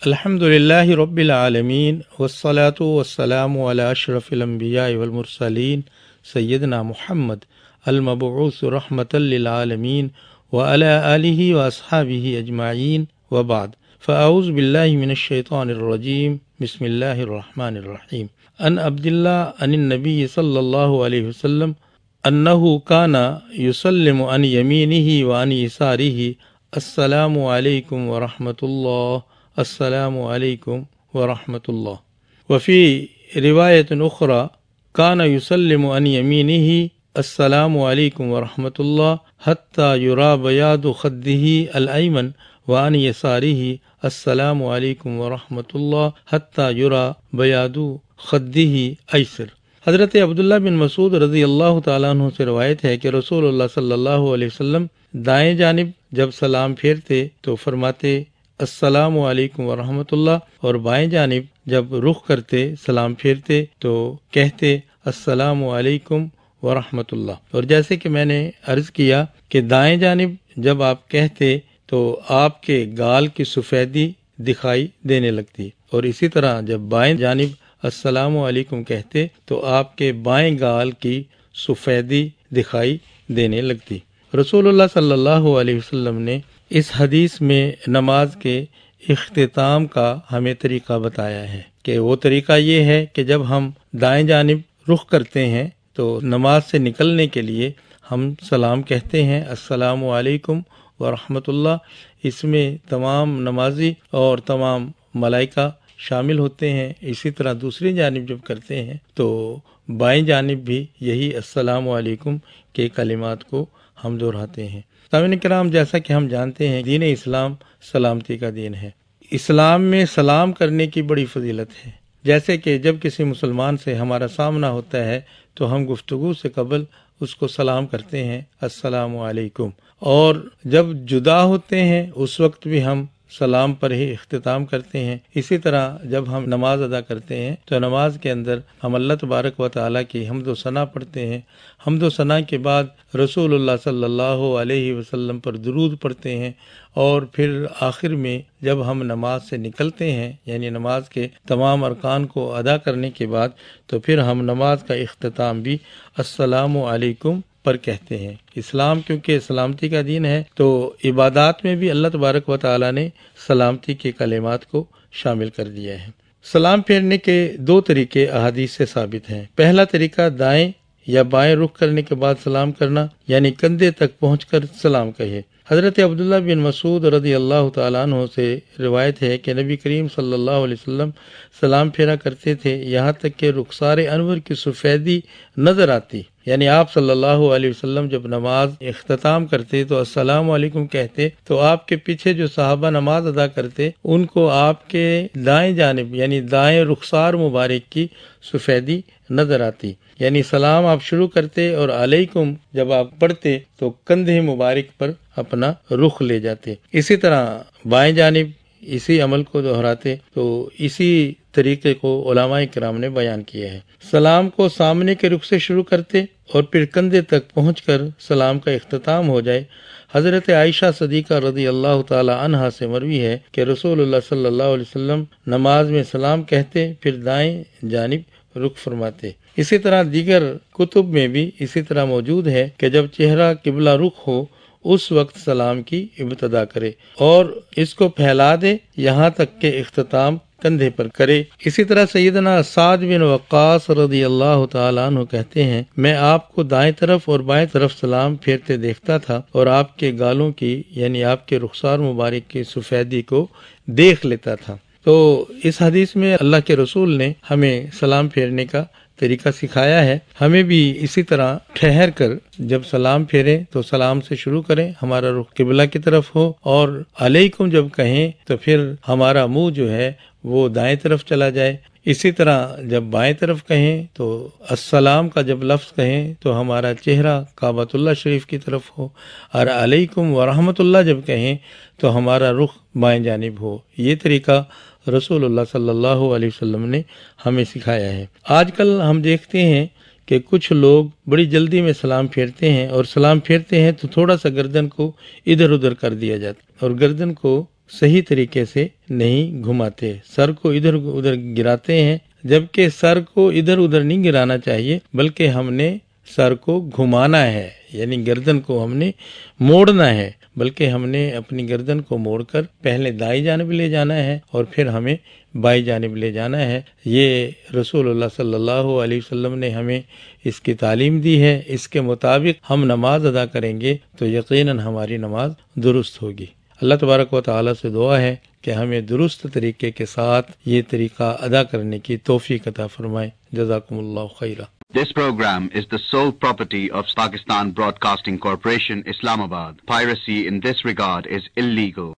الحمد للہ رب العالمین والصلاة والسلام علی اشرف الانبیاء والمرسلین سیدنا محمد المبعوث رحمۃ للعالمین وعلی آلہ واصحابہ اجمعین وبعد فاعوذ باللہ من الشیطان الرجیم بسم اللہ الرحمن الرحیم ان عبداللہ عن النبی صلی اللہ علیہ وسلم انہ کان یسلم عن یمینہ وعن یسارہ السلام علیکم ورحمۃ اللہ السلام علیکم ورحمۃ اللہ. وفی روایت اخرى کان یسلم عن یمینہ السلام علیکم ورحمۃ اللہ حتی یری بیاض خدہ الایمن وعن یسارہ السلام علیکم ورحمۃ اللہ حتی یری بیاض خدہ ایسر. حضرت عبداللہ بن مسعود رضی اللہ تعالیٰ عنہ سے روایت ہے کہ رسول اللہ صلی اللہ علیہ وسلم دائیں جانب جب سلام پھیرتے تو فرماتے السلام علیکم ورحمۃ اللہ، اور بائیں جانب جب رخ کرتے سلام پھیرتے تو کہتے السلام علیکم ورحمۃ اللہ. اور جیسے کہ میں نے عرض کیا کہ دائیں جانب جب آپ کہتے تو آپ کے گال کی سفیدی دکھائی دینے لگتی، اور اسی طرح جب بائیں جانب السلام علیکم کہتے تو آپ کے بائیں گال کی سفیدی دکھائی دینے لگتی. رسول اللہ صلی اللہ علیہ وسلم نے اس حدیث میں نماز کے اختتام کا ہمیں طریقہ بتایا ہے کہ وہ طریقہ یہ ہے کہ جب ہم دائیں جانب رخ کرتے ہیں تو نماز سے نکلنے کے لیے ہم سلام کہتے ہیں السلام علیکم ورحمۃ اللہ. اس میں تمام نمازی اور تمام ملائکہ شامل ہوتے ہیں. اسی طرح دوسری جانب جب کرتے ہیں تو بائیں جانب بھی یہی السلام علیکم کے کلمات کو ہم دہراتے ہیں. سامعین کرام، جیسا کہ ہم جانتے ہیں دین اسلام سلامتی کا دین ہے. اسلام میں سلام کرنے کی بڑی فضیلت ہے. جیسے کہ جب کسی مسلمان سے ہمارا سامنا ہوتا ہے تو ہم گفتگو سے قبل اس کو سلام کرتے ہیں السلام علیکم، اور جب جدا ہوتے ہیں اس وقت بھی ہم سلام پر ہی اختتام کرتے ہیں. اسی طرح جب ہم نماز ادا کرتے ہیں تو نماز کے اندر ہم اللہ تبارک و تعالیٰ کی حمد و ثنا پڑھتے ہیں. حمد و ثنا کے بعد رسول اللہ صلی اللہ علیہ وسلم پر درود پڑھتے ہیں، اور پھر آخر میں جب ہم نماز سے نکلتے ہیں یعنی نماز کے تمام ارکان کو ادا کرنے کے بعد تو پھر ہم نماز کا اختتام بھی السلام علیکم پر کہتے ہیں. اسلام کیونکہ سلامتی کا دین ہے تو عبادات میں بھی اللہ تبارک و تعالیٰ نے سلامتی کے کلمات کو شامل کر دیا ہے. سلام پھیرنے کے دو طریقے احادیث سے ثابت ہیں. پہلا طریقہ دائیں یا بائیں رخ کرنے کے بعد سلام کرنا، یعنی کندھے تک پہنچ کر سلام کہے. حضرت عبداللہ بن مسعود رضی اللہ تعالیٰ عنہ سے روایت ہے کہ نبی کریم صلی اللہ علیہ وسلم سلام پھیرا کرتے تھے یہاں تک کہ رخسار انور کی سفیدی نظر آتی. یعنی آپ صلی اللہ علیہ وسلم جب نماز اختتام کرتے تو السلام علیکم کہتے تو آپ کے پیچھے جو صحابہ نماز ادا کرتے ان کو آپ کے دائیں جانب یعنی دائیں رخسار مبارک کی سفیدی نظر آتی. یعنی سلام آپ شروع کرتے اور علیکم جب آپ پڑھتے تو کندھے مبارک پر اپنا رخ لے جاتے. اسی طرح بائیں جانب اسی عمل کو دہراتے. تو اسی طریقے کو علماء کرام نے بیان کیا ہے. سلام کو سامنے کے رخ سے شروع کرتے اور پھر کندھے تک پہنچ کر سلام کا اختتام ہو جائے. حضرت عائشہ صدیقہ رضی اللہ تعالی عنہا سے مروی ہے کہ رسول اللہ صلی اللہ علیہ وسلم نماز میں سلام کہتے پھر دائیں جانب رخ فرماتے. اسی طرح دیگر کتب میں بھی اسی طرح موجود ہے کہ جب چہرہ قبلہ رخ ہو اس وقت سلام کی ابتدا کرے اور اس کو پھیلا دے یہاں تک کہ اختتام کندھے پر کرے. اسی طرح سیدنا سعد بن وقاص رضی اللہ تعالیٰ عنہ کہتے ہیں میں آپ کو دائیں طرف اور بائیں طرف سلام پھیرتے دیکھتا تھا اور آپ کے گالوں کی یعنی آپ کے رخسار مبارک کی سفیدی کو دیکھ لیتا تھا. تو اس حدیث میں اللہ کے رسول نے ہمیں سلام پھیرنے کا طریقہ سکھایا ہے. ہمیں بھی اسی طرح ٹھہر کر جب سلام پھیریں تو سلام سے شروع کریں، ہمارا رخ قبلہ کی طرف ہو، اور علیکم جب کہیں تو پھر ہمارا منہ جو ہے وہ دائیں طرف چلا جائے. اسی طرح جب بائیں طرف کہیں تو السلام کا جب لفظ کہیں تو ہمارا چہرہ کعبۃ اللہ شریف کی طرف ہو، اور علیکم ورحمۃ اللہ جب کہیں تو ہمارا رخ بائیں جانب ہو. یہ طریقہ رسول اللہ صلی اللہ علیہ وسلم نے ہمیں سکھایا ہے. آج کل ہم دیکھتے ہیں کہ کچھ لوگ بڑی جلدی میں سلام پھیرتے ہیں، اور سلام پھیرتے ہیں تو تھوڑا سا گردن کو ادھر ادھر کر دیا جاتا ہے، اور گردن کو صحیح طریقے سے نہیں گھماتے، سر کو ادھر ادھر گراتے ہیں، جبکہ سر کو ادھر ادھر نہیں گرانا چاہیے، بلکہ ہم نے سر کو گھمانا ہے، یعنی گردن کو ہم نے موڑنا ہے، بلکہ ہم نے اپنی گردن کو موڑ کر پہلے دائیں جانب لے جانا ہے اور پھر ہمیں بائیں جانب لے جانا ہے۔ یہ رسول اللہ صلی اللہ علیہ وسلم نے ہمیں اس کی تعلیم دی ہے، اس کے مطابق ہم نماز ادا کریں گے تو یقیناً ہماری نماز درست ہوگی۔ اللہ تبارک و تعالیٰ سے دعا ہے کہ ہمیں درست طریقے کے ساتھ یہ طریقہ ادا کرنے کی توفیق عطا فرمائے۔ جزاکم اللہ خیرہ۔ This program is the sole property of Pakistan Broadcasting Corporation, Islamabad. Piracy in this regard is illegal.